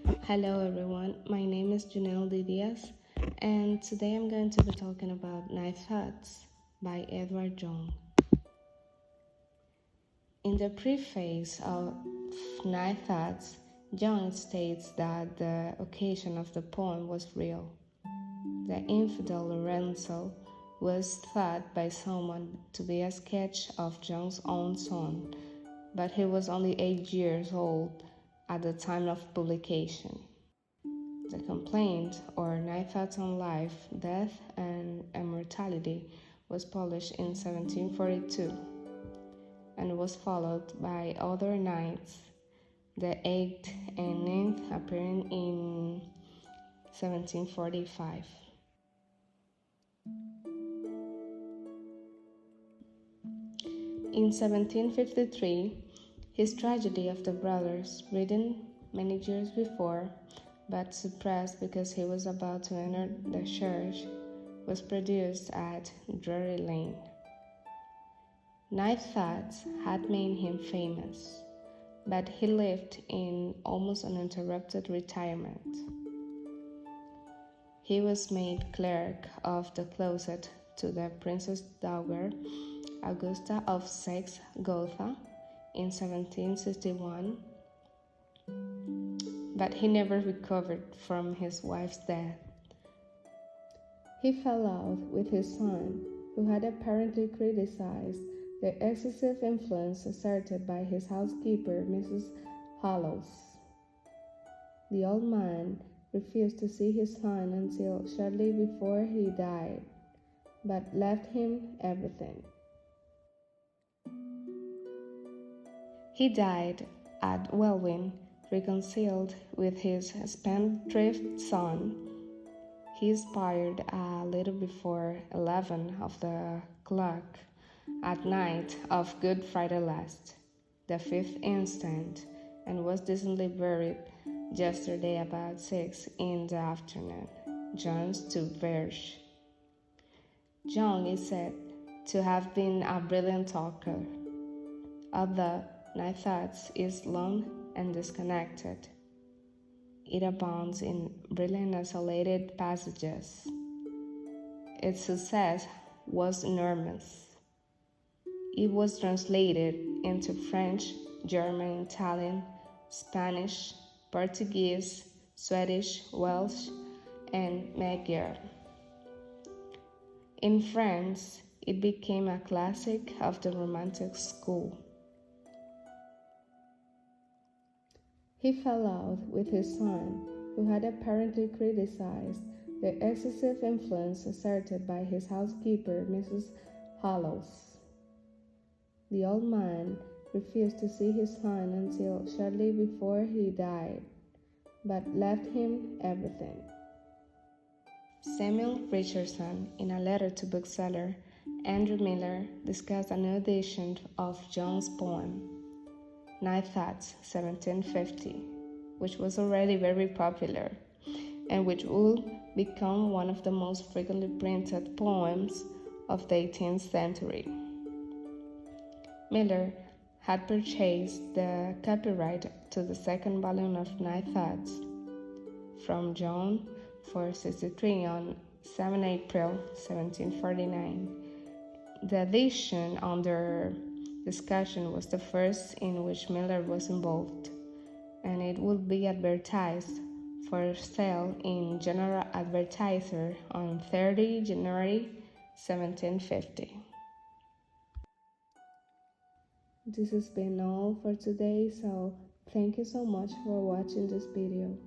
Hello everyone, my name is Janelle Diaz, and today I'm going to be talking about Night Thoughts by Edward Young. In the preface of Night Thoughts, Young states that the occasion of the poem was real. The infidel Lorenzo was thought by someone to be a sketch of Young's own son, but he was only 8 years old at the time of publication. The Complaint, or Night Thoughts on Life, Death, and Immortality, was published in 1742 and was followed by other nights, the 8th and 9th appearing in 1745. In 1753, his Tragedy of the Brothers, written many years before, but suppressed because he was about to enter the church, was produced at Drury Lane. Night Thoughts had made him famous, but he lived in almost uninterrupted retirement. He was made clerk of the closet to the Princess Dowager Augusta of Saxe-Gotha in 1761, but he never recovered from his wife's death. He fell out with his son, who had apparently criticized the excessive influence exerted by his housekeeper, Mrs. Hollows. The old man refused to see his son until shortly before he died, but left him everything. He died at Welwyn, reconciled with his spendthrift son. He expired a little before 11 of the clock at night of Good Friday last, the 5th instant, and was decently buried yesterday about 6 in the afternoon. John's to Verge. Young is said to have been a brilliant talker, although Night Thoughts is long and disconnected. It abounds in brilliant isolated passages. Its success was enormous. It was translated into French, German, Italian, Spanish, Portuguese, Swedish, Welsh, and Magyar. In France, it became a classic of the Romantic school. He fell out with his son, who had apparently criticized the excessive influence exerted by his housekeeper, Mrs. Hollows. The old man refused to see his son until shortly before he died, but left him everything. Samuel Richardson, in a letter to bookseller Andrew Miller, discussed a new edition of Young's poem, Night Thoughts, 1750, which was already very popular, and which would become one of the most frequently printed poems of the 18th century. Miller had purchased the copyright to the second volume of Night Thoughts from Young for $63 on 7 April 1749. The edition under discussion was the first in which Miller was involved, and it would be advertised for sale in General Advertiser on 30 January 1750. This has been all for today, so thank you so much for watching this video.